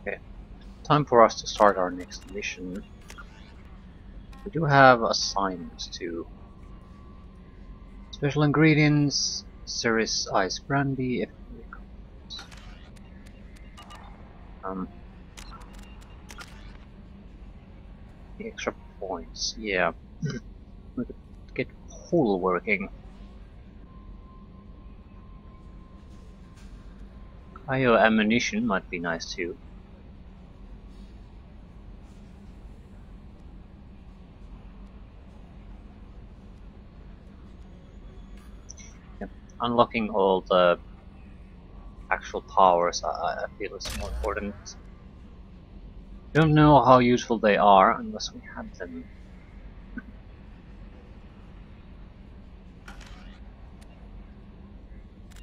Okay, time for us to start our next mission. We do have assignments too. Special ingredients, Ceres Ice Brandy, extra points, yeah. We could get pool working. Cryo ammunition might be nice too. Yep. Unlocking all the actual powers I feel is more important. Don't know how useful they are unless we have them.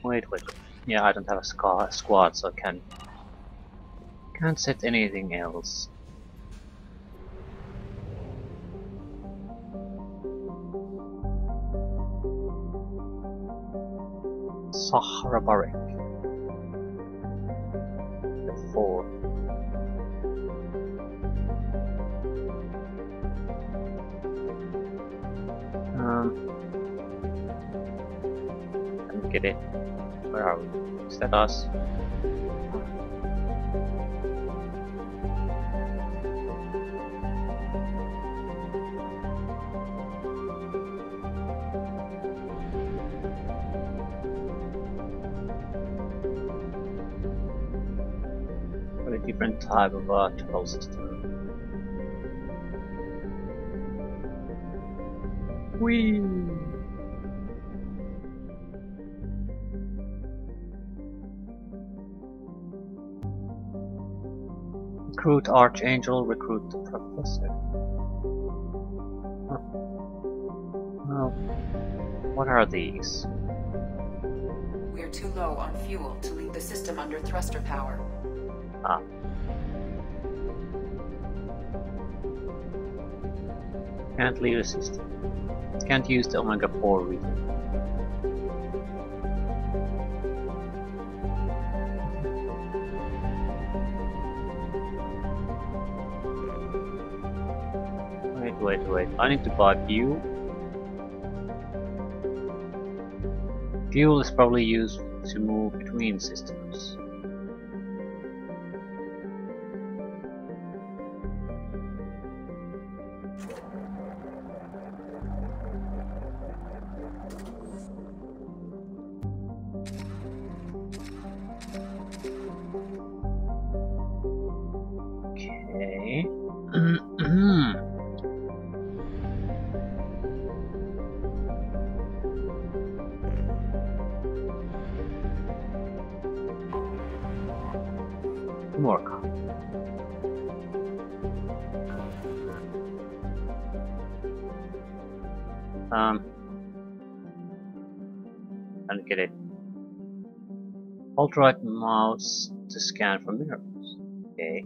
Wait. Yeah, I don't have a squad, so I can't set anything else. Sahara Barrack. The 4. Can't get it. Where are we? Is that us? A different type of control system. Whee! Recruit Archangel, recruit the Professor. Huh. Well, what are these? We're too low on fuel to leave the system under thruster power. Ah. Can't leave the system. Can't use the Omega-4 region. Wait. I need to buy fuel. Fuel is probably used to move between systems. Okay. More copy. And get it. Hold right mouse to scan for minerals. Okay.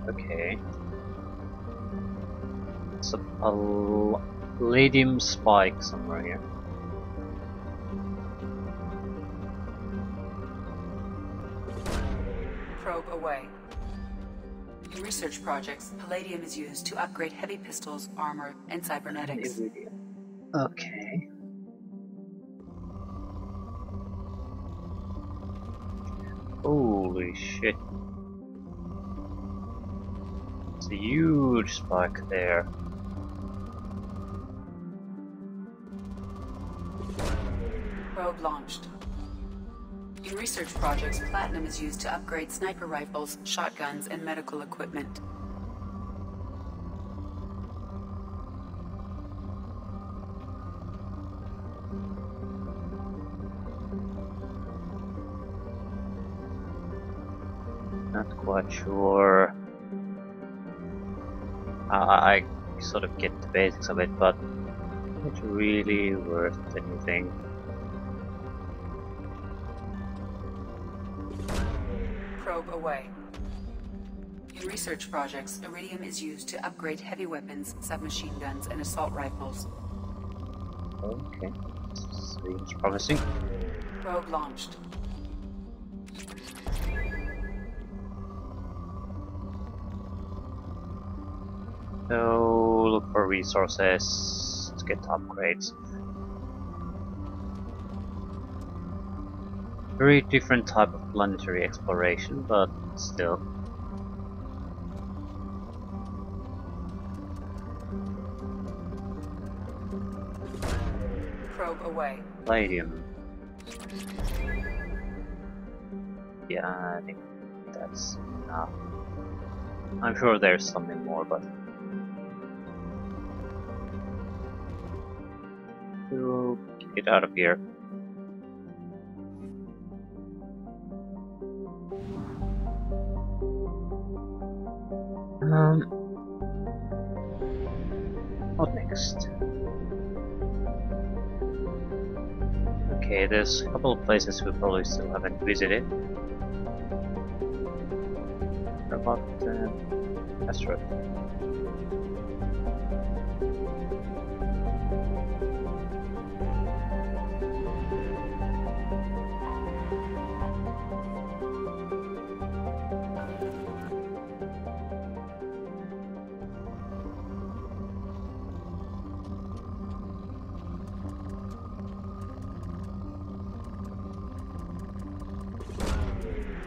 Okay. It's a palladium spike somewhere here. Probe away. In research projects, palladium is used to upgrade heavy pistols, armor, and cybernetics. Okay. Holy shit. It's a huge spike there. Probe launched. In research projects, platinum is used to upgrade sniper rifles, shotguns, and medical equipment. Not quite sure. I sort of get the basics of it, but it's really worth anything. Probe away. In research projects, iridium is used to upgrade heavy weapons, submachine guns, and assault rifles. Okay, seems promising. Probe launched. So look for resources to get upgrades. Very different type of planetary exploration, but still. Probe away. Palladium. Yeah, I think that's enough. I'm sure there's something more, but we'll get out of here. What next? Okay, there's a couple of places we probably still haven't visited. What about asteroid?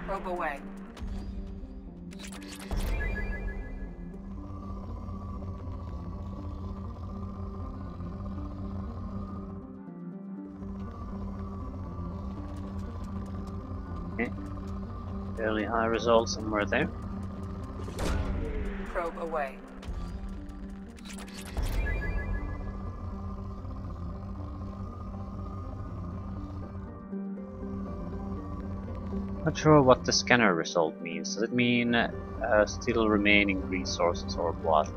Probe away. Okay. Fairly high results somewhere there. Probe away. Not sure what the scanner result means. Does it mean still remaining resources or what?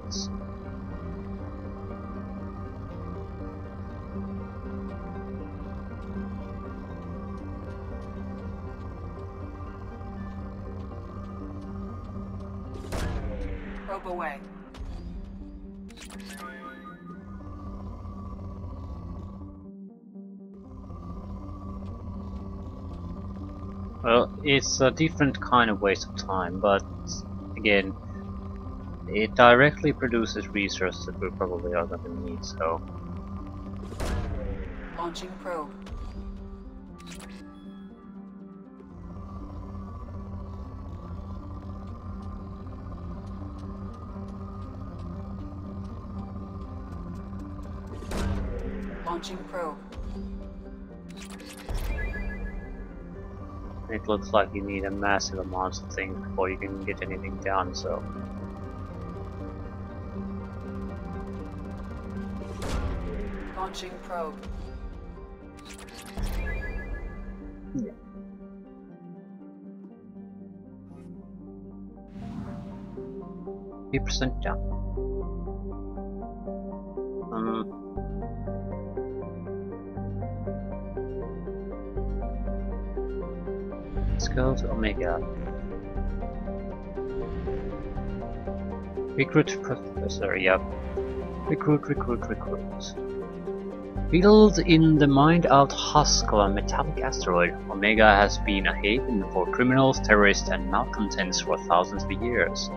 Probe away. Well, it's a different kind of waste of time, but again, it directly produces resources that we probably are going to need, so... Launching probe. Launching probe. It looks like you need a massive amount of things before you can get anything done, so... Launching probe. Yeah. %, down. Let's go to Omega. Recruit professor, yep. Recruit. Built in the mined-out husk of a metallic asteroid, Omega has been a haven for criminals, terrorists, and malcontents for thousands of years.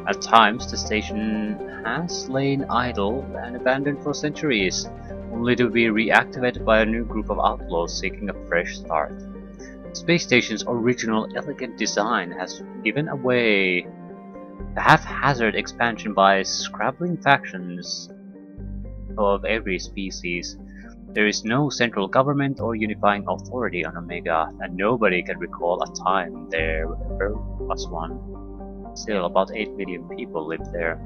At times, the station has lain idle and abandoned for centuries, only to be reactivated by a new group of outlaws seeking a fresh start. The space station's original elegant design has given away the haphazard expansion by scrabbling factions of every species. There is no central government or unifying authority on Omega, and nobody can recall a time there ever was one. Still, about 8 million people live there.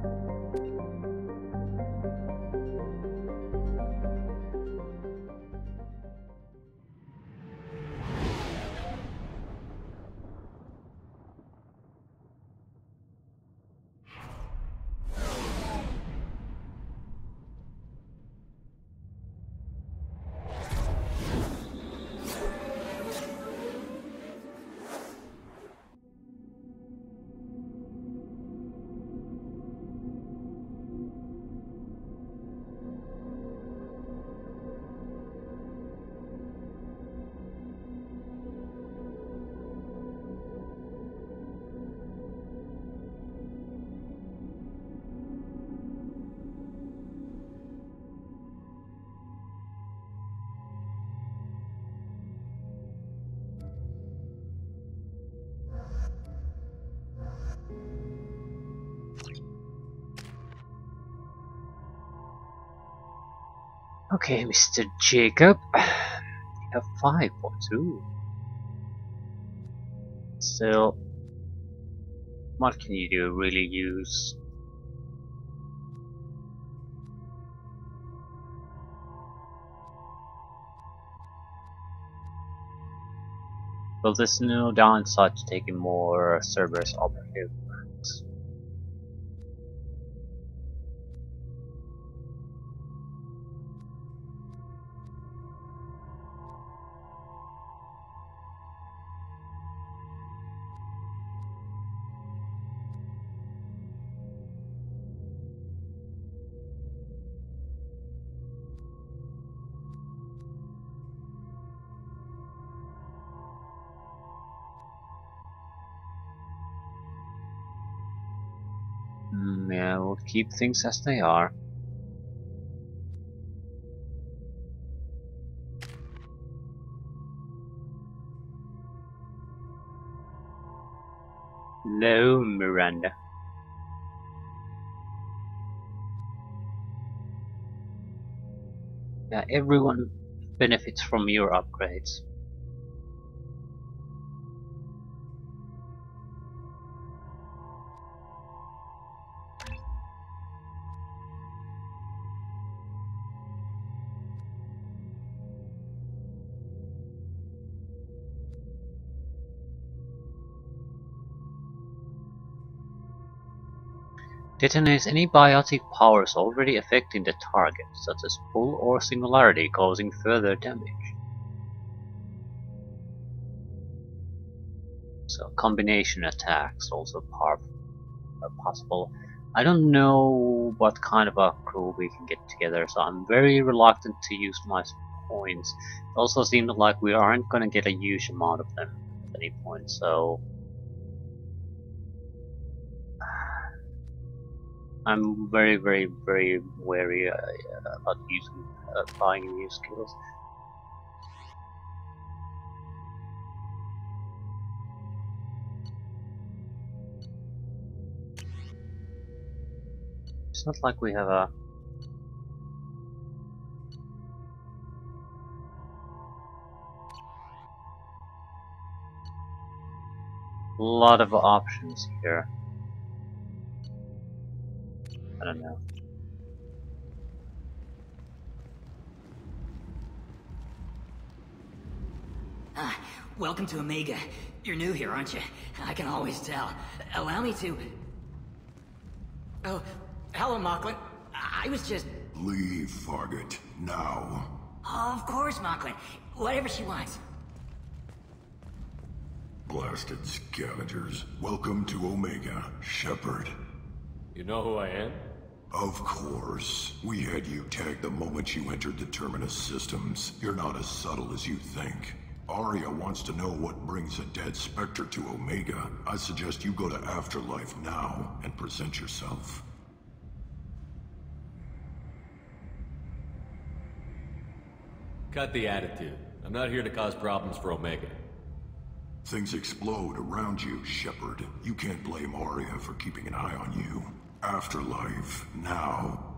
Okay, Mr. Jacob. You have 5.2. Still, what can you do? Really use? Well, there's no downside to taking more Cerberus operative ranks. Yeah, we'll keep things as they are. Hello, Miranda. Yeah, everyone benefits from your upgrades. Detonates any biotic powers already affecting the target, such as pull or singularity, causing further damage. So combination attacks also possible. I don't know what kind of a crew we can get together, so I'm very reluctant to use my points. It also seems like we aren't going to get a huge amount of them at any point, so I'm very wary about buying new skills. It's not like we have a lot of options here. I don't know. Welcome to Omega. You're new here, aren't you? I can always tell. Allow me to... Oh, hello, Mocklin. I was just... Leave, Fargate, now. Of course, Mocklin. Whatever she wants. Blasted scavengers. Welcome to Omega, Shepard. You know who I am? Of course. We had you tagged the moment you entered the Terminus systems. You're not as subtle as you think. Arya wants to know what brings a dead Spectre to Omega. I suggest you go to Afterlife now and present yourself. Cut the attitude. I'm not here to cause problems for Omega. Things explode around you, Shepard. You can't blame Arya for keeping an eye on you. Afterlife, now.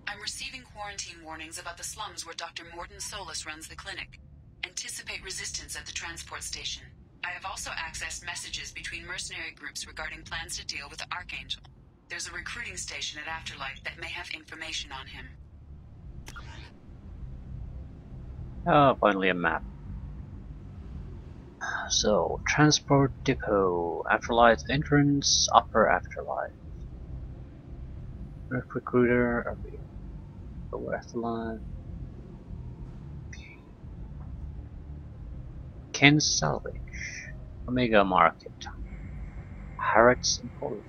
I'm receiving quarantine warnings about the slums where Dr. Morden Solus runs the clinic. Anticipate resistance at the transport station. I have also accessed messages between mercenary groups regarding plans to deal with the Archangel. There's a recruiting station at Afterlife that may have information on him. Oh, finally a map. So, transport depot, Afterlife entrance, upper Afterlife. Earth recruiter, lower Afterlife. Ken salvage, Omega market, Harrods emporium.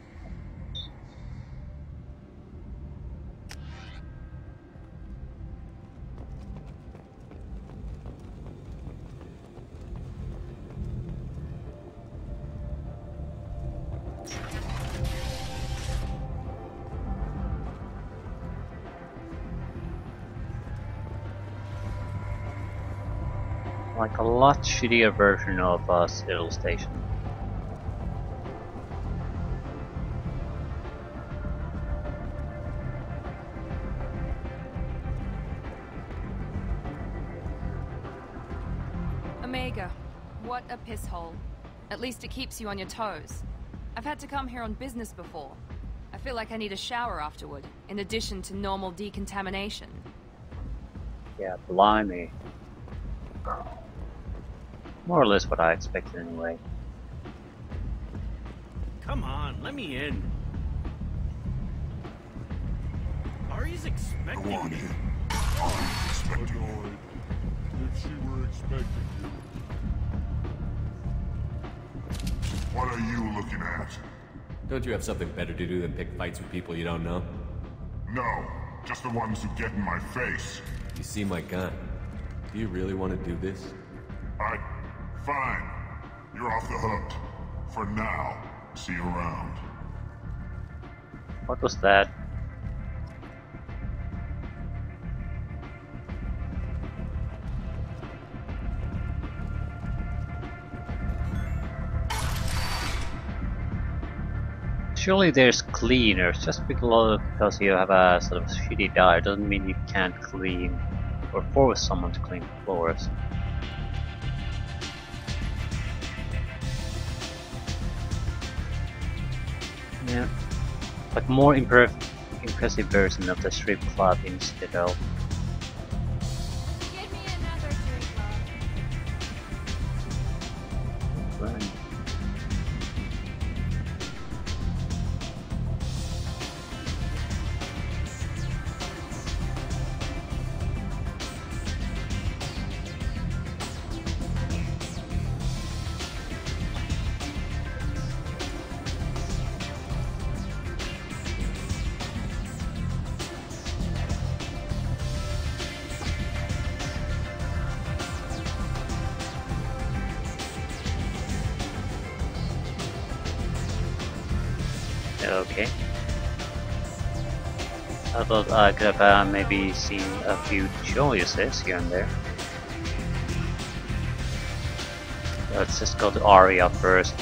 Like a lot shittier version of a Citadel station. What a piss hole. At least it keeps you on your toes. I've had to come here on business before. I feel like I need a shower afterward, in addition to normal decontamination. Yeah, blimey. More or less what I expected anyway. Come on, let me in. Ari's expecting Go on me. in. I'm expecting you. Annoyed. If she were expecting you. What are you looking at? Don't you have something better to do than pick fights with people you don't know? No, just the ones who get in my face. You see my gun. Do you really want to do this? Fine. You're off the hook. For now. See you around. What was that? Surely there's cleaners. Just because you have a sort of shitty diet doesn't mean you can't clean or force someone to clean floors. Yeah, like more impressive version of the strip club instead of. Give me another drink, love. Right. Okay. I thought I could have maybe seen a few choices here and there. Let's just go to Aria first.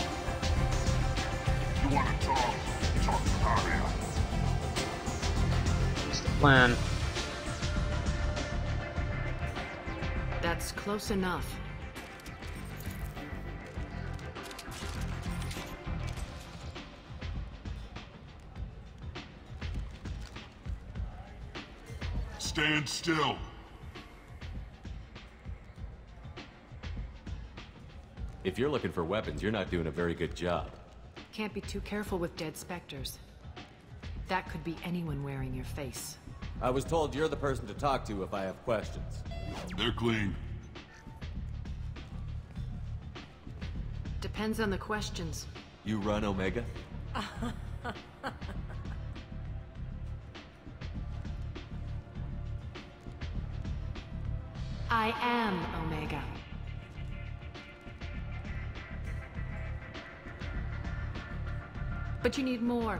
You want to talk? Talk to Aria. What's the plan? That's close enough. Stand still. If you're looking for weapons, you're not doing a very good job. Can't be too careful with dead specters. That could be anyone wearing your face. I was told you're the person to talk to if I have questions. They're clean. Depends on the questions. You run Omega? I am Omega. But you need more.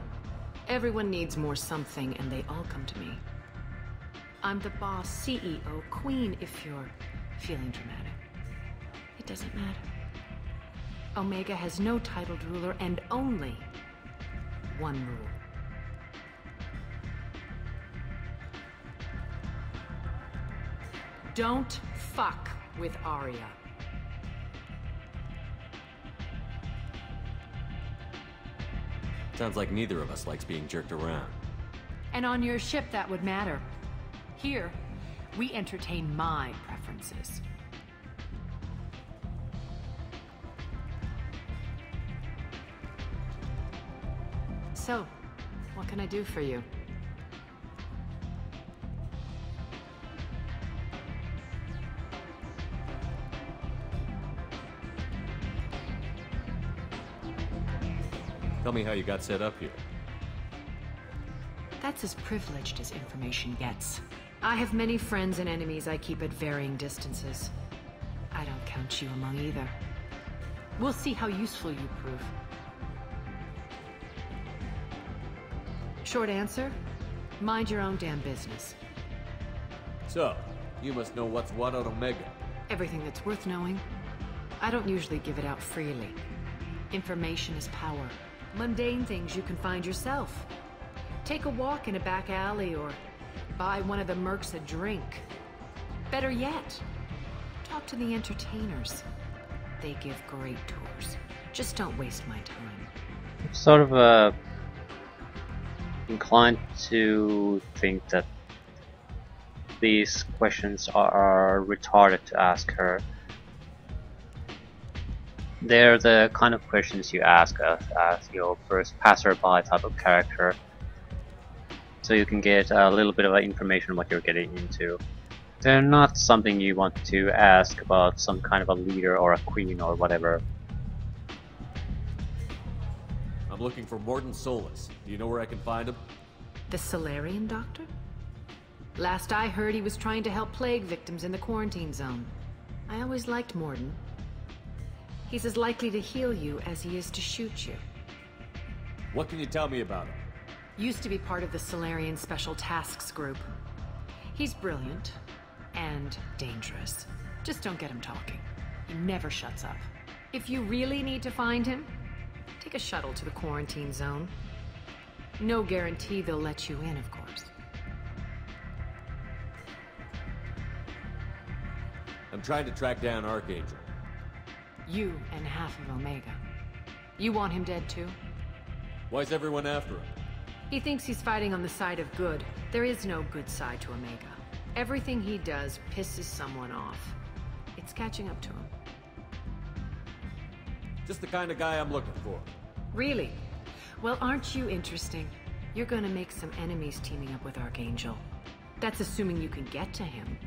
Everyone needs more something, and they all come to me. I'm the boss, CEO, queen, if you're feeling dramatic. It doesn't matter. Omega has no titled ruler and only one rule. Don't fuck with Aria. Sounds like neither of us likes being jerked around. And on your ship, that would matter. Here, we entertain my preferences. So, what can I do for you? Tell me how you got set up here. That's as privileged as information gets. I have many friends and enemies I keep at varying distances. I don't count you among either. We'll see how useful you prove. Short answer, mind your own damn business. So, you must know what's what on Omega. Everything that's worth knowing. I don't usually give it out freely. Information is power. Mundane things you can find yourself. Take a walk in a back alley or buy one of the mercs a drink. Better yet, talk to the entertainers. They give great tours. Just don't waste my time. I'm sort of inclined to think that these questions are retarded to ask her. They're the kind of questions you ask as your first passerby type of character, so you can get a little bit of information on what you're getting into. They're not something you want to ask about some kind of a leader or a queen or whatever. I'm looking for Morton Solus. Do you know where I can find him? The Solarian doctor? Last I heard, he was trying to help plague victims in the quarantine zone. I always liked Morton. He's as likely to heal you as he is to shoot you. What can you tell me about him? Used to be part of the Solarian Special Tasks Group. He's brilliant and dangerous. Just don't get him talking. He never shuts up. If you really need to find him, take a shuttle to the quarantine zone. No guarantee they'll let you in, of course. I'm trying to track down Archangel. You and half of Omega. You want him dead too? Why's everyone after him? He thinks he's fighting on the side of good. There is no good side to Omega. Everything he does pisses someone off. It's catching up to him. Just the kind of guy I'm looking for. Really? Well, aren't you interesting? You're gonna make some enemies teaming up with Archangel. That's assuming you can get to him.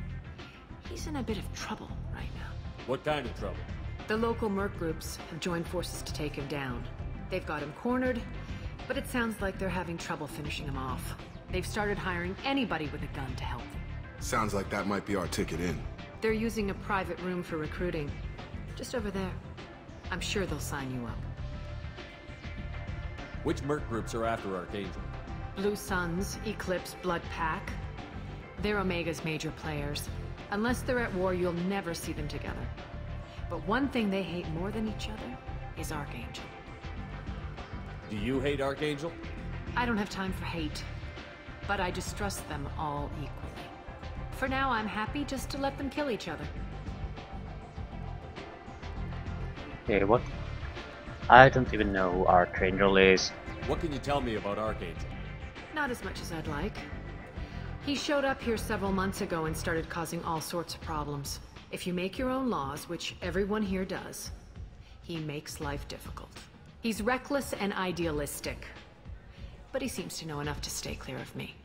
He's in a bit of trouble right now. What kind of trouble? The local merc groups have joined forces to take him down. They've got him cornered, but it sounds like they're having trouble finishing him off. They've started hiring anybody with a gun to help them. Sounds like that might be our ticket in. They're using a private room for recruiting. Just over there. I'm sure they'll sign you up. Which merc groups are after Archangel? Blue Suns, Eclipse, Blood Pack. They're Omega's major players. Unless they're at war, you'll never see them together. But one thing they hate more than each other is Archangel. Do you hate Archangel? I don't have time for hate, but I distrust them all equally. For now, I'm happy just to let them kill each other. Okay, what? I don't even know who Archangel is. What can you tell me about Archangel? Not as much as I'd like. He showed up here several months ago and started causing all sorts of problems. If you make your own laws, which everyone here does, he makes life difficult. He's reckless and idealistic, but he seems to know enough to stay clear of me.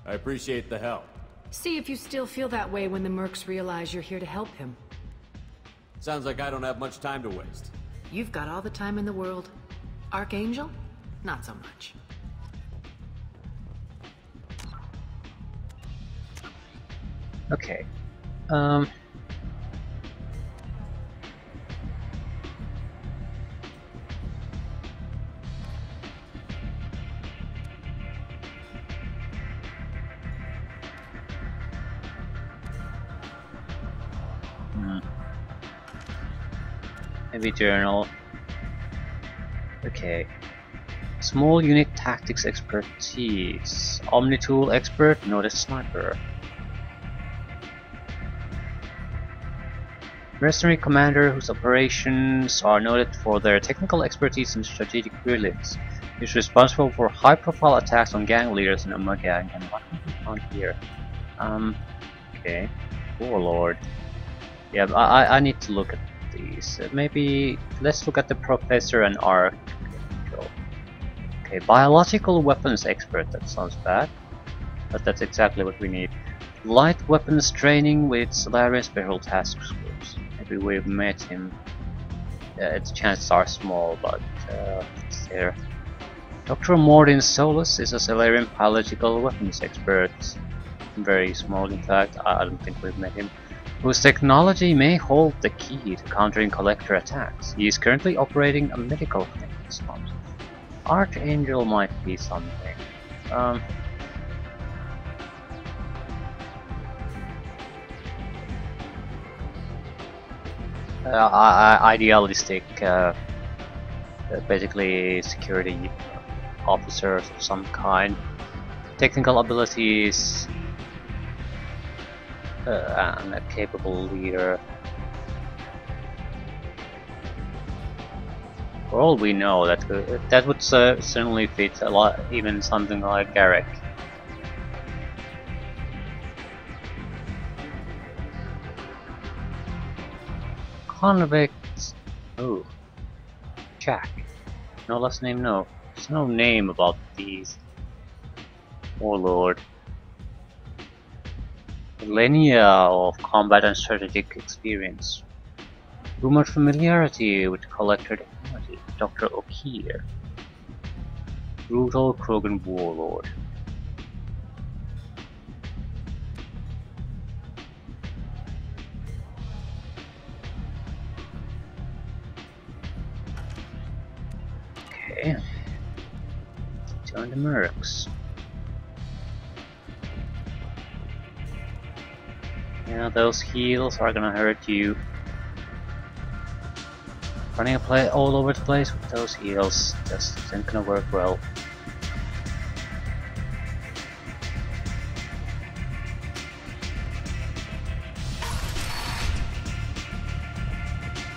I appreciate the help. See if you still feel that way when the mercs realize you're here to help him. Sounds like I don't have much time to waste. You've got all the time in the world. Archangel? Not so much. Okay. Heavy journal. Okay. Small unit tactics expertise. Omni-tool expert, noted sniper. Mercenary commander whose operations are noted for their technical expertise and strategic brilliance. Is responsible for high-profile attacks on gang leaders in Omega and what can we find here? Okay. Warlord. Yeah, I need to look at these. Maybe let's look at the Professor and Archangel. Okay, biological weapons expert. That sounds bad, but that's exactly what we need. Light weapons training with Solarian Special Task Groups. Maybe we've met him. Its chances are small, but it's there. Dr. Morton Solus is a Solarian biological weapons expert. Very small, in fact. I don't think we've met him. Whose technology may hold the key to countering collector attacks. He is currently operating a medical clinic in slums. Archangel might be something. Idealistic, basically security officers of some kind. Technical abilities, and a capable leader. For all we know, that would certainly fit a lot, even something like Garrick. Convicts. Oh, Jack. No last name, no. There's no name about these. Warlord. Millennia of combat and strategic experience. Rumored familiarity with collector technology. Dr. O'Keir. Brutal Krogan warlord. Okay. Join the mercs. Yeah, those heals are gonna hurt you. Running a play all over the place with those heals just isn't gonna work well.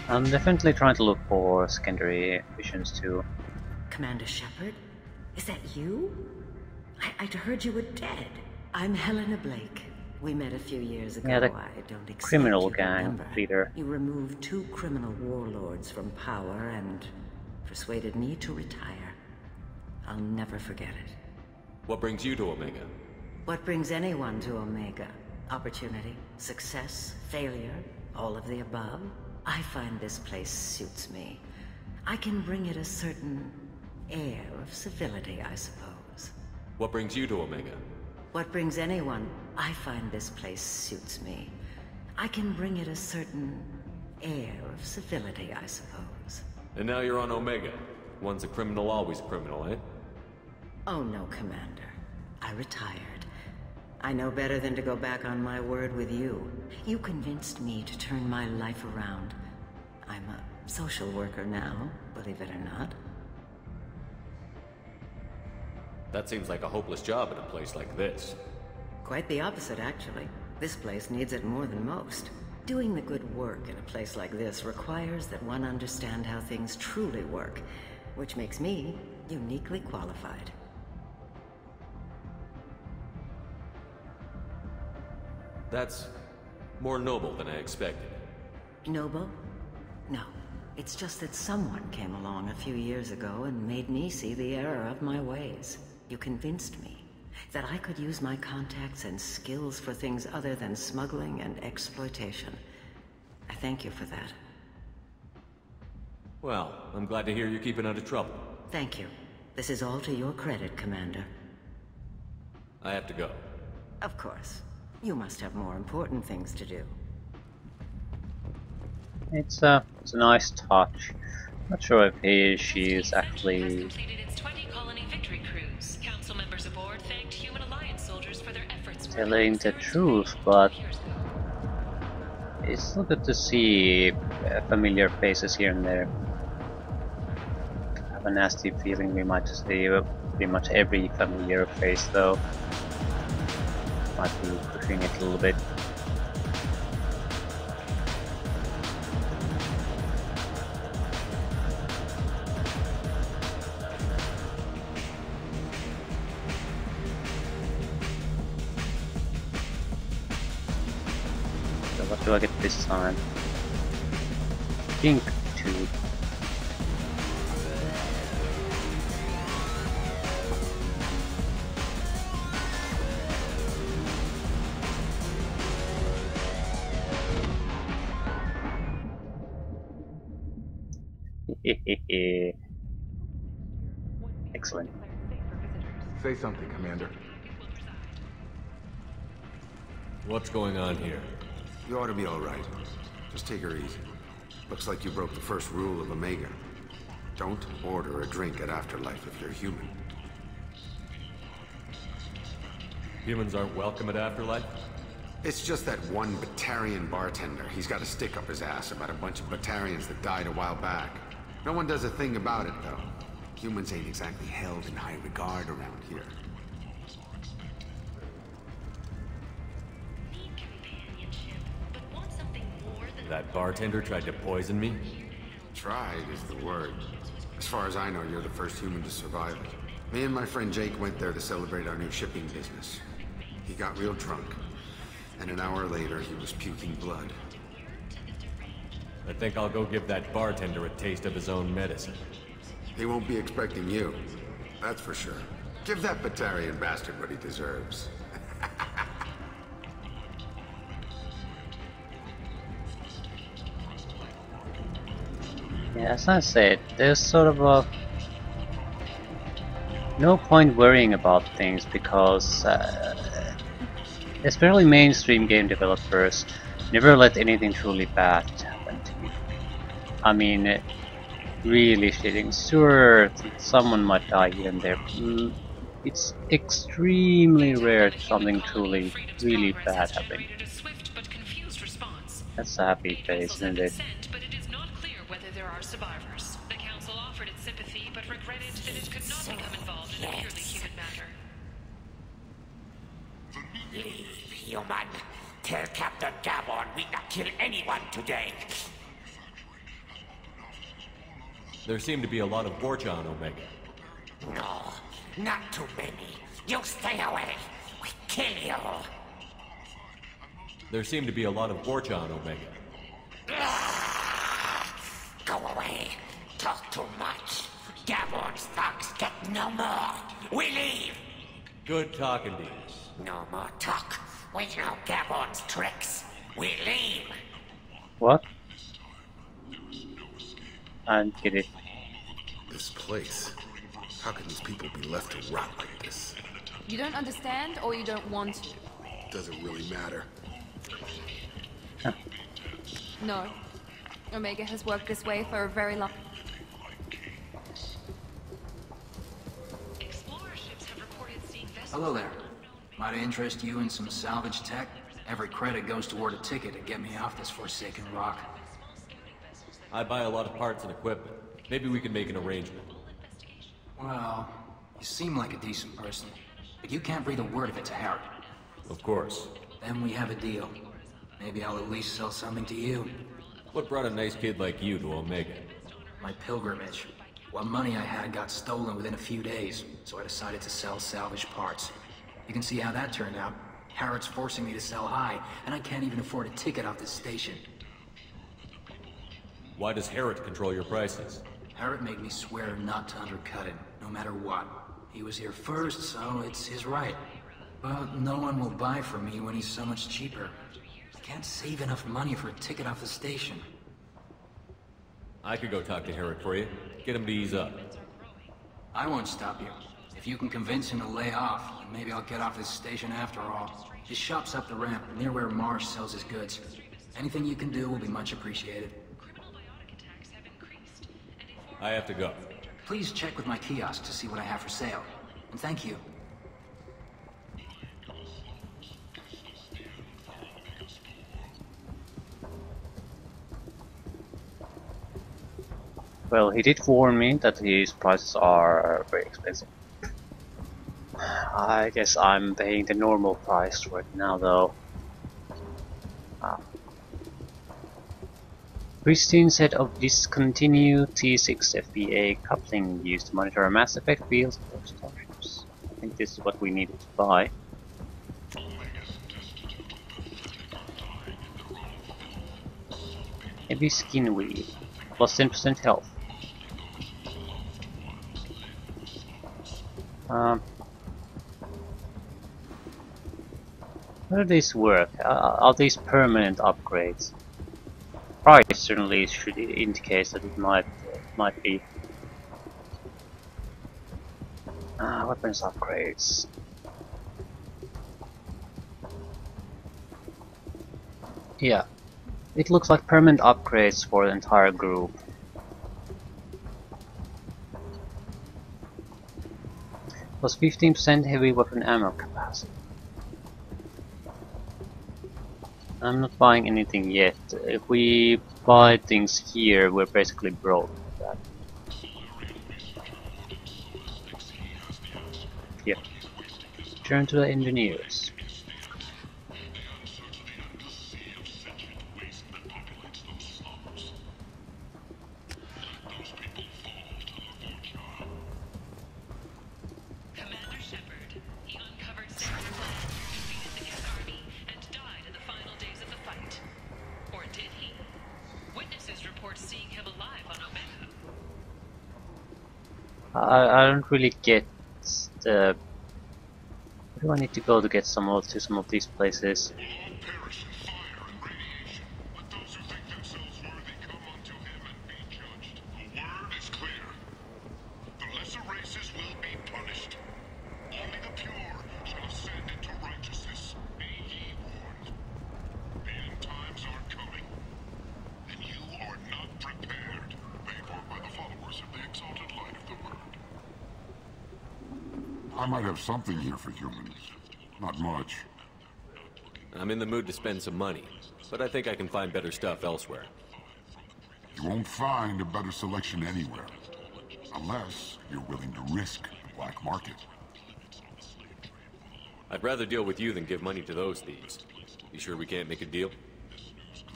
I'm definitely trying to look for secondary missions too. Commander Shepard? Is that you? I'd heard you were dead. I'm Helena Blake. We met a few years ago. Yeah, the I don't expect criminal you to gang remember. leader. You removed 2 criminal warlords from power and persuaded me to retire. I'll never forget it. What brings you to Omega? What brings anyone to Omega? Opportunity, success, failure, all of the above? I find this place suits me. I can bring it a certain air of civility, I suppose. What brings you to Omega? What brings anyone? I find this place suits me. I can bring it a certain air of civility, I suppose. And now you're on Omega. Once a criminal, always a criminal, eh? Oh no, Commander. I retired. I know better than to go back on my word with you. You convinced me to turn my life around. I'm a social worker now, believe it or not. That seems like a hopeless job in a place like this. Quite the opposite, actually. This place needs it more than most. Doing the good work in a place like this requires that one understand how things truly work, which makes me uniquely qualified. That's more noble than I expected. Noble? No. It's just that someone came along a few years ago and made me see the error of my ways. You convinced me that I could use my contacts and skills for things other than smuggling and exploitation. I thank you for that. Well, I'm glad to hear you're keeping out of trouble. Thank you. This is all to your credit, Commander. I have to go. Of course. You must have more important things to do. It's a nice touch. Not sure if she's actually telling the truth, but it's still good to see familiar faces here and there. I have a nasty feeling we might see pretty much every familiar face though. Might be pushing it a little bit. So what do I get this time? Pink tube. Excellent. Say something, Commander. What's going on here? You ought to be all right. Just take her easy. Looks like you broke the first rule of Omega. Don't order a drink at Afterlife if you're human. Humans aren't welcome at Afterlife? It's just that one Batarian bartender. He's got a stick up his ass about a bunch of Batarians that died a while back. No one does a thing about it, though. Humans ain't exactly held in high regard around here. That bartender tried to poison me? Tried is the word. As far as I know, you're the first human to survive it. Me and my friend Jake went there to celebrate our new shipping business. He got real drunk, and an hour later he was puking blood. I think I'll go give that bartender a taste of his own medicine. He won't be expecting you, that's for sure. Give that Batarian bastard what he deserves. Yeah, as I said, there's sort of a no point worrying about things because especially mainstream game developers never let anything truly bad happen to you. I mean, really shitting. Sure, someone might die here and there. It's extremely rare something truly, really bad happening. That's a happy face, isn't it? But it is not clear whether there are survivors. The council offered its sympathy, but regretted that it could not become involved in a purely human matter. Leave, human. Tell Captain Gabon we not kill anyone today. There seem to be a lot of Borcha on Omega. No, not too many. You stay away. We kill you. There seem to be a lot of Borcha on Omega. Go away. Talk too much. Gabon's thugs get no more. We leave. Good talking to you. No more talk. We know Gabon's tricks. We leave. What? I don't get it. This place. How can these people be left to rot like this? You don't understand, or you don't want to? Doesn't really matter. No. Omega has worked this way for a very long... Hello there. Might I interest you in some salvage tech? Every credit goes toward a ticket to get me off this forsaken rock. I buy a lot of parts and equipment. Maybe we can make an arrangement. Well, you seem like a decent person, but you can't breathe a word of it to Harry. Of course. Then we have a deal. Maybe I'll at least sell something to you. What brought a nice kid like you to Omega? My pilgrimage. What money I had got stolen within a few days, so I decided to sell salvage parts. You can see how that turned out. Harrod's forcing me to sell high, and I can't even afford a ticket off this station. Why does Harrod control your prices? Harrod made me swear not to undercut it, no matter what. He was here first, so it's his right. But no one will buy from me when he's so much cheaper. I can't save enough money for a ticket off the station. I could go talk to Harrod for you. Get him to ease up. I won't stop you. If you can convince him to lay off, maybe I'll get off this station after all. His shop's up the ramp, near where Marsh sells his goods. Anything you can do will be much appreciated. I have to go. Please check with my kiosk to see what I have for sale. And thank you. Well, he did warn me that his prices are very expensive. I guess I'm paying the normal price right now, though. Pristine set of discontinued T6 FBA coupling used to monitor Mass Effect fields for starships. I think this is what we needed to buy. Heavy skin weave, plus 10% health. How do these work? Are these permanent upgrades? Price certainly should indicate that it might be. Weapons upgrades. Yeah, it looks like permanent upgrades for the entire group. Plus 15% heavy weapon ammo capacity. I'm not buying anything yet. If we buy things here, we're basically broke with that. Yeah. Turn to the engineers. I don't really get the... Where do I need to go to get some of these places? I might have something here for humans. Not much. I'm in the mood to spend some money, but I think I can find better stuff elsewhere. You won't find a better selection anywhere. Unless you're willing to risk the black market. I'd rather deal with you than give money to those thieves. You sure we can't make a deal?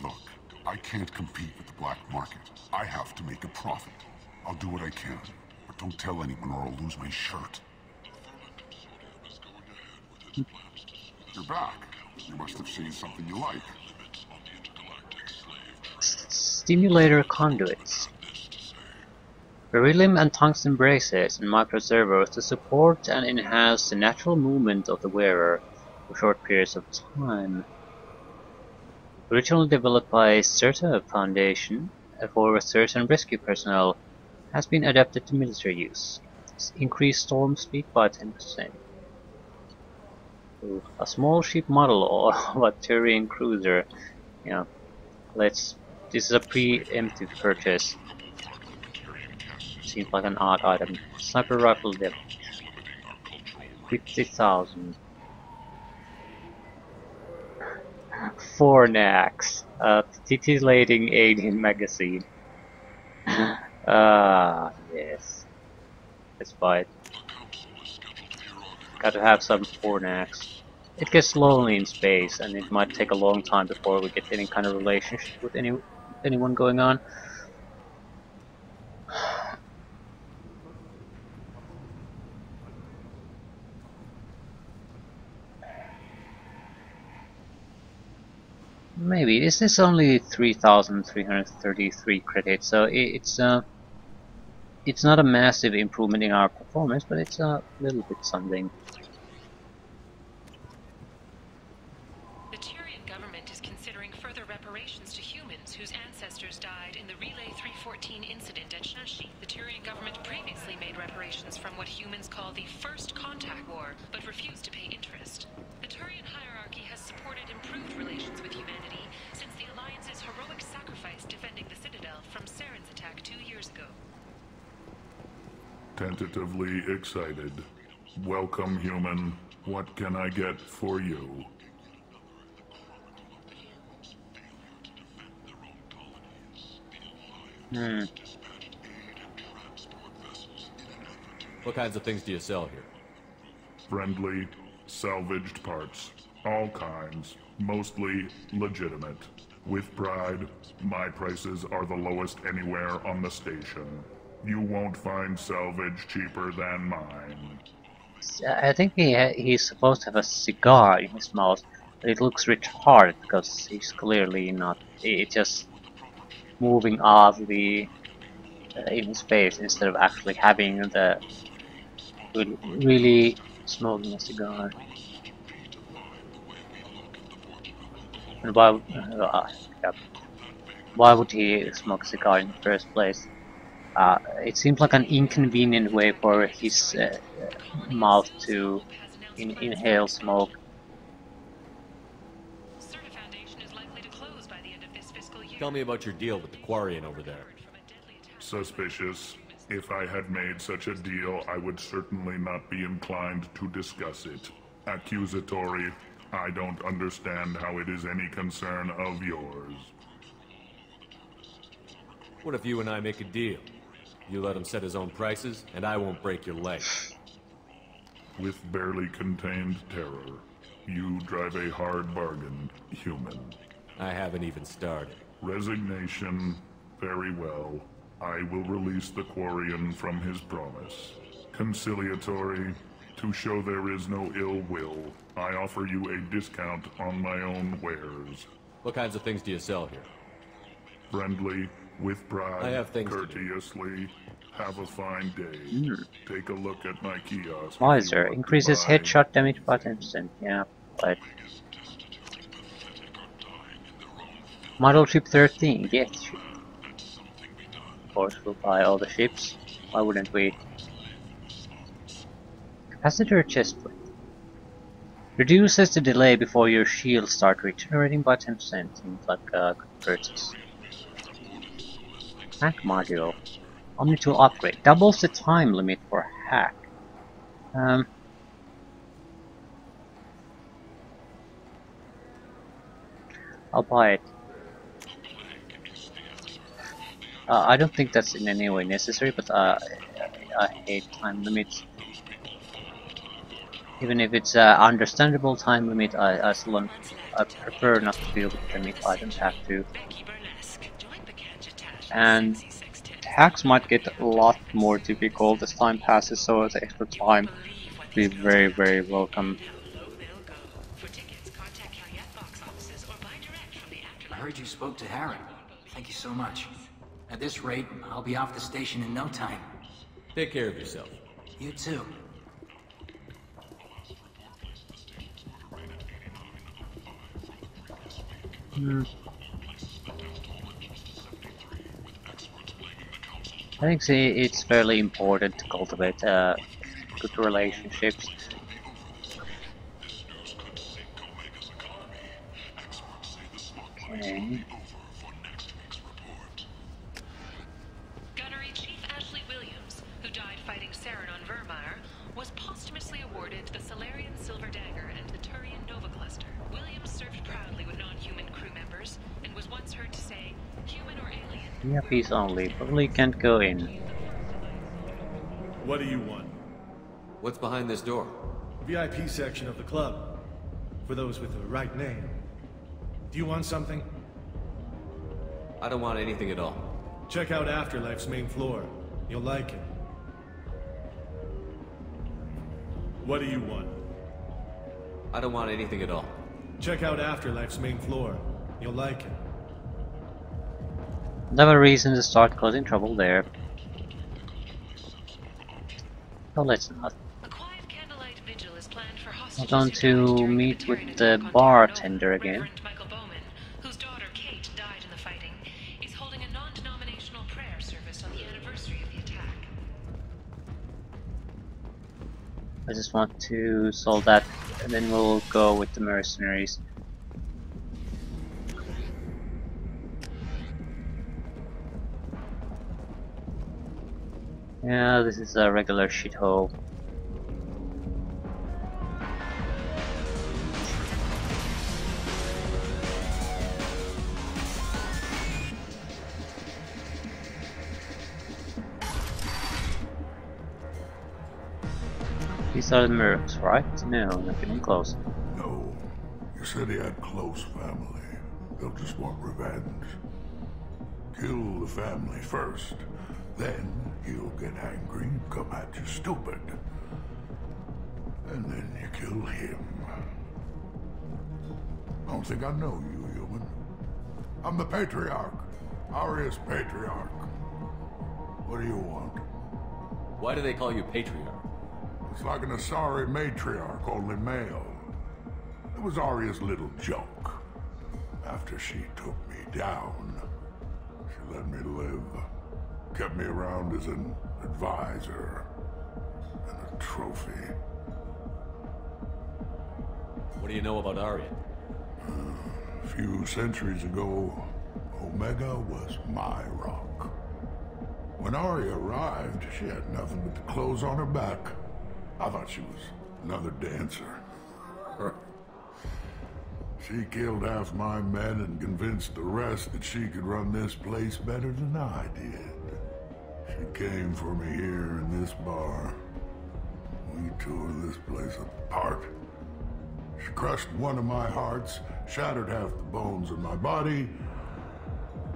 Look, I can't compete with the black market. I have to make a profit. I'll do what I can, but don't tell anyone or I'll lose my shirt. You're back. You must have seen something you like. Stimulator conduits. Beryllium and tungsten braces and microservos to support and enhance the natural movement of the wearer for short periods of time. Originally developed by Certa Foundation for research and rescue personnel, has been adapted to military use. Increased storm speed by 10%. Ooh, a small ship model of a Turian cruiser. Yeah, this is a preemptive purchase. Seems like an odd item. Sniper rifle depth. 50,000. Fornax. Titillating alien magazine. Yes. Let's buy it. Gotta have some Fornax. It gets lonely in space, and it might take a long time before we get any kind of relationship with anyone going on. Maybe. This is only 3,333 credits, so it's not a massive improvement in our performance, but it's a little bit something. The Turian government is considering further reparations to humans whose ancestors died in the Relay 314 incident at Shashi. The Turian government previously made reparations from what humans call the First Contact War, but refused to pay interest. The Turian hierarchy has supported improved relations with humanity since the Alliance's heroic sacrifice defending the Citadel from Saren's attack 2 years ago. Tentatively excited. Welcome, human. What can I get for you? What kinds of things do you sell here? Friendly, salvaged parts. All kinds. Mostly legitimate. With pride, my prices are the lowest anywhere on the station. You won't find salvage cheaper than mine. I think he's supposed to have a cigar in his mouth, but it looks retarded because he's clearly not. It's just moving oddly in his face instead of actually having the really smoking a cigar. And why would he smoke a cigar in the first place? It seems like an inconvenient way for his mouth to inhale smoke. Tell me about your deal with the Quarian over there. Suspicious. If I had made such a deal, I would certainly not be inclined to discuss it. Accusatory. I don't understand how it is any concern of yours. What if you and I make a deal? You let him set his own prices, and I won't break your leg. With barely contained terror, you drive a hard bargain, human. I haven't even started. Resignation. Very well. I will release the Quarian from his promise. Conciliatory. To show there is no ill will, I offer you a discount on my own wares. What kinds of things do you sell here? Friendly, With pride, I have things to do. courteously, have a fine day. Take a look at my kiosk. Visor increases headshot damage by 10%. Yeah, but Model Ship 13, get ship. Of course, we'll buy all the ships. Why wouldn't we? Capacitor chestplate. Reduces the delay before your shields start regenerating by 10%. Seems like a good purchase. Hack module. Omni-tool upgrade. Doubles the time limit for hack. I'll buy it. I don't think that's in any way necessary, but I hate time limits. Even if it's an understandable time limit, I prefer not to deal with them if I don't have to. And hacks might get a lot more difficult as time passes, so the extra time will be very, very welcome. I heard you spoke to Harry. Thank you so much. At this rate, I'll be off the station in no time. Take care of yourself. You too. I think it's fairly important to cultivate good relationships. Okay. Gunnery Chief Ashley Williams, who died fighting Saren on Vermeer, was posthumously awarded the Solarian Silver Dagger and the Turian Nova Cluster. Williams served proudly with non-human crew members and was once heard to say, "Human or alien." Yeah, peace only. Probably can't go in. What do you want? What's behind this door? VIP section of the club. For those with the right name. Do you want something? I don't want anything at all. Check out Afterlife's main floor. You'll like it. What do you want? I don't want anything at all. Check out Afterlife's main floor. You'll like it. Another reason to start causing trouble there. No, let's not. I'm going to meet with the bartender again. Michael Bowman, whose daughter Kate died in the fighting, is holding a non-denominational prayer service on the anniversary of the attack. I just want to solve that, and then we'll go with the mercenaries. Yeah, this is a regular shithole. These are the mercs, right? No, not getting close. No. You said he had close family. They'll just want revenge. Kill the family first. Then he'll get angry and come at you stupid. And then you kill him. I don't think I know you, human. I'm the Patriarch. Arius Patriarch. What do you want? Why do they call you Patriarch? It's like an Asari matriarch, only male. It was Arya's little joke. After she took me down, she let me live. Kept me around as an advisor and a trophy. What do you know about Arya? A few centuries ago, Omega was my rock. When Arya arrived, she had nothing but the clothes on her back. I thought she was another dancer. She killed half my men and convinced the rest that she could run this place better than I did. She came for me here in this bar. We tore this place apart. She crushed one of my hearts, shattered half the bones in my body,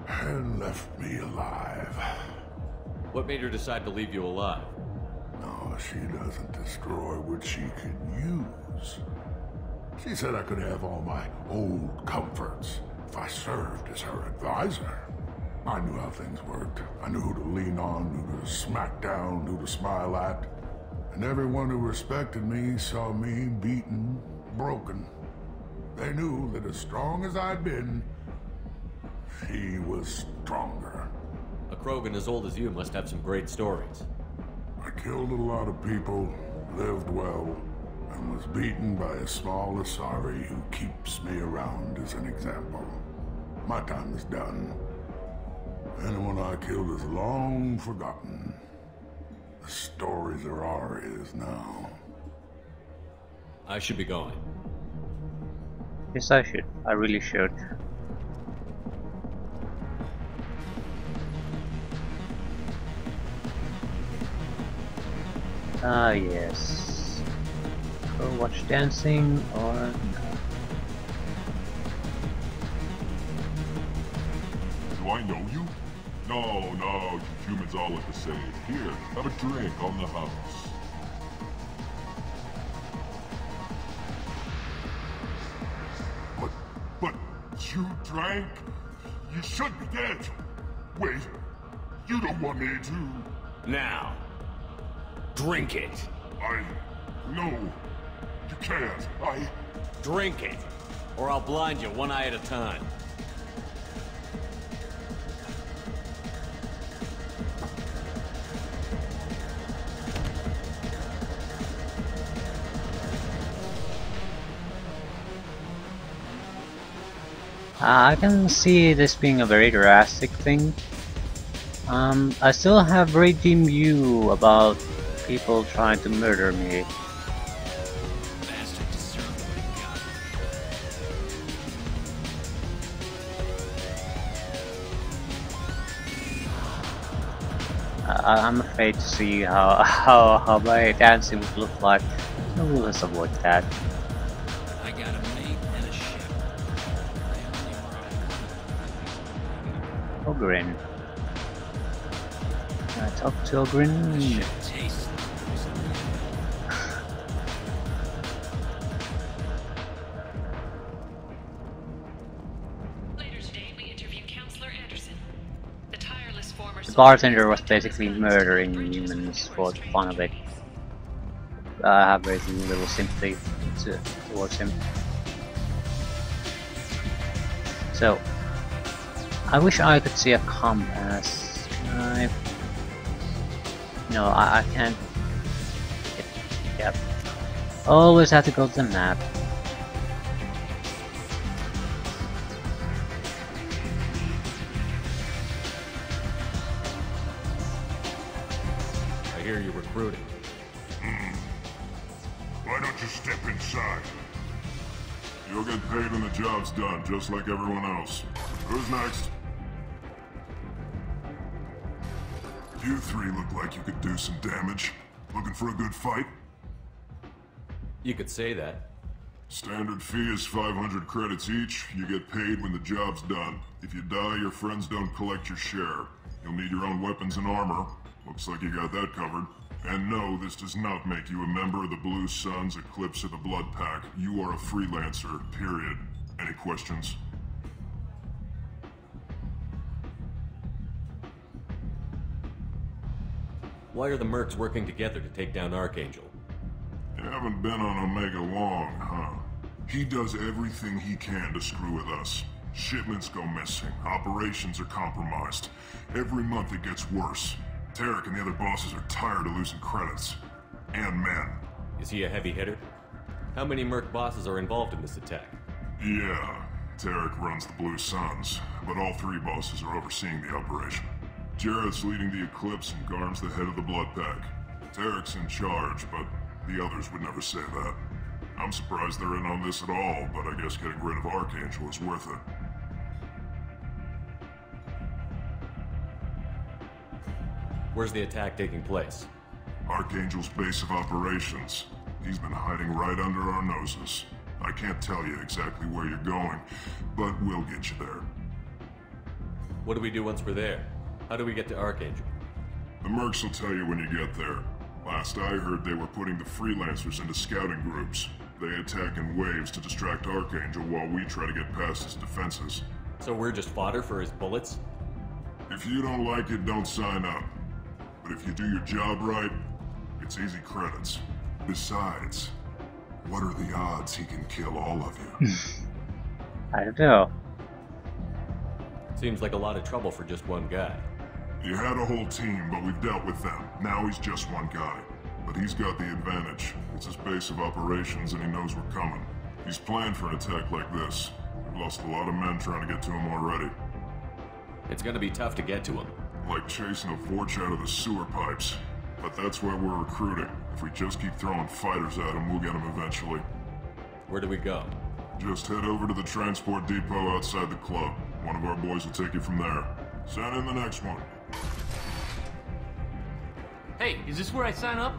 and left me alive. What made her decide to leave you alive? No, she doesn't destroy what she can use. She said I could have all my old comforts if I served as her advisor. I knew how things worked. I knew who to lean on, who to smack down, who to smile at. And everyone who respected me saw me beaten, broken. They knew that as strong as I'd been, he was stronger. A Krogan as old as you must have some great stories. I killed a lot of people, lived well, and was beaten by a small Asari who keeps me around as an example. My time is done. Anyone I killed is long forgotten. The stories are ours now. I should be going. Yes, I should. I really should. Ah, yes. Go watch dancing or no? Do I know you? No, no, you humans all look the same. Here, have a drink on the house. But you drank? You should be dead. Wait, you don't want me to... Now, drink it. No, you can't. Drink it, or I'll blind you one eye at a time. I can see this being a very drastic thing. I still have very dim view about people trying to murder me. I'm afraid to see how my dancing would look like. So let's avoid that. I got a mate and a ship. Ogrin. Can I talk to Ogrin? The bartender was basically murdering humans for the fun of it. I have very little sympathy towards him. So, I wish I could see a compass. No, I can't. Yep. Always have to go to the map. I hear you're recruiting. Why don't you step inside? You'll get paid when the job's done, just like everyone else. Who's next? You three look like you could do some damage. Looking for a good fight? You could say that. Standard fee is 500 credits each. You get paid when the job's done. If you die, your friends don't collect your share. You'll need your own weapons and armor. Looks like you got that covered. And no, this does not make you a member of the Blue Suns, Eclipse, or the Blood Pack. You are a freelancer, period. Any questions? Why are the mercs working together to take down Archangel? You haven't been on Omega long, huh? He does everything he can to screw with us. Shipments go missing, operations are compromised. Every month it gets worse. Tarek and the other bosses are tired of losing credits. And men. Is he a heavy hitter? How many merc bosses are involved in this attack? Yeah, Tarek runs the Blue Suns, but all three bosses are overseeing the operation. Jarrett's leading the Eclipse and Garm's the head of the Blood Pack. Tarek's in charge, but the others would never say that. I'm surprised they're in on this at all, but I guess getting rid of Archangel is worth it. Where's the attack taking place? Archangel's base of operations. He's been hiding right under our noses. I can't tell you exactly where you're going, but we'll get you there. What do we do once we're there? How do we get to Archangel? The mercs will tell you when you get there. Last I heard, they were putting the freelancers into scouting groups. They attack in waves to distract Archangel while we try to get past his defenses. So we're just fodder for his bullets? If you don't like it, don't sign up. But if you do your job right, it's easy credits. Besides, what are the odds he can kill all of you? I don't know. Seems like a lot of trouble for just one guy. You had a whole team, but we've dealt with them. Now he's just one guy. But he's got the advantage. It's his base of operations and he knows we're coming. He's planned for an attack like this. We've lost a lot of men trying to get to him already. It's gonna be tough to get to him. Like chasing a Vorch out of the sewer pipes. But that's where we're recruiting. If we just keep throwing fighters at him, we'll get him eventually. Where do we go? Just head over to the transport depot outside the club. One of our boys will take you from there. Send in the next one. Hey, is this where I sign up?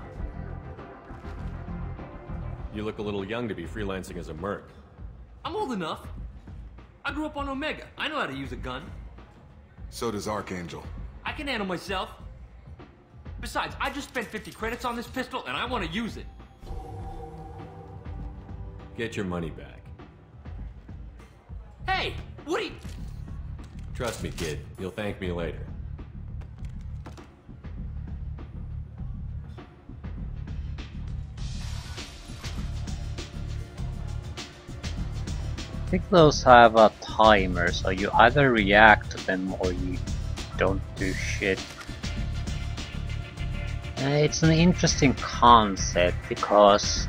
You look a little young to be freelancing as a merc. I'm old enough. I grew up on Omega. I know how to use a gun. So does Archangel. I can handle myself. Besides, I just spent 50 credits on this pistol and I want to use it. Get your money back. Hey, what are you... Trust me, kid. You'll thank me later. I think those have a timer, so you either react to them or you don't do shit. It's an interesting concept because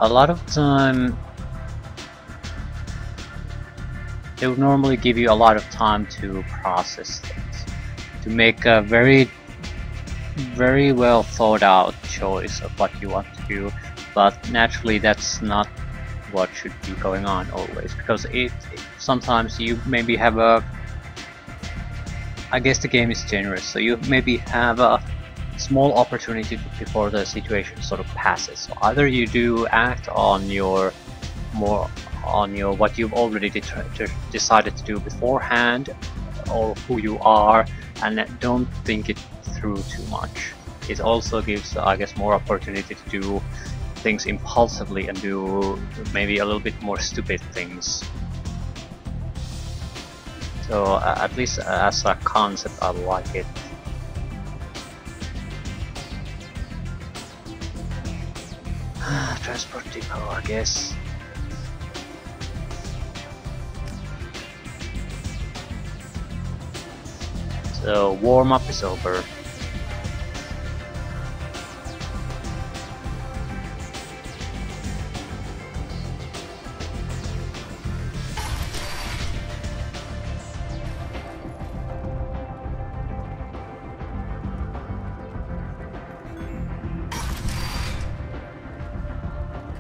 a lot of time they would normally give you a lot of time to process things, to make a very well thought out choice of what you want to do, but naturally that's not what should be going on always, because sometimes you maybe have I guess the game is generous, so you maybe have a small opportunity before the situation sort of passes. So either you do act on what you've already decided to do beforehand, or who you are, and don't think it through too much. It also gives, I guess, more opportunity to do things impulsively and do maybe a little bit more stupid things. So at least as a concept, I like it. Transport depot, I guess. So warm up is over.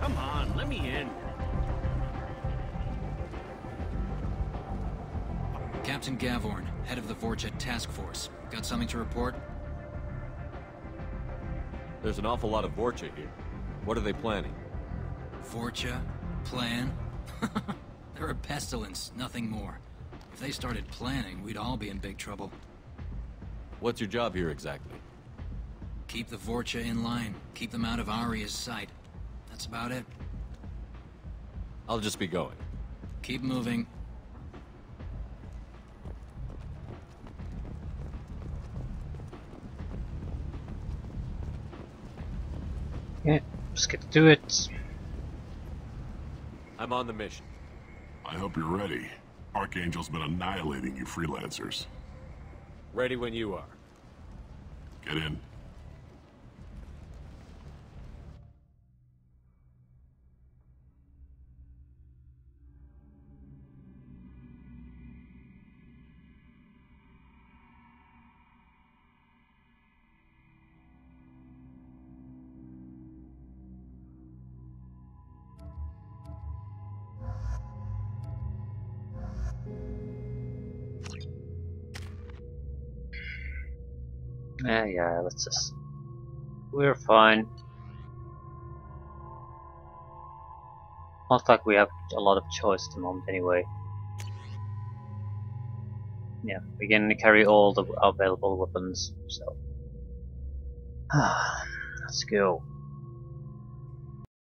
Come on, let me in. Captain Gavorn, head of the Vorcha Task Force. Got something to report? There's an awful lot of Vorcha here. What are they planning? Vorcha? Plan? They're a pestilence, nothing more. If they started planning, we'd all be in big trouble. What's your job here exactly? Keep the Vorcha in line. Keep them out of Aria's sight. That's about it. I'll just be going. Keep moving. Yeah, just get to do it. I'm on the mission. I hope you're ready. Archangel's been annihilating you freelancers. Ready when you are. Get in. Yeah, let's just... We're fine. Not like we have a lot of choice at the moment anyway. Yeah, we can carry all the available weapons, so... Let's go.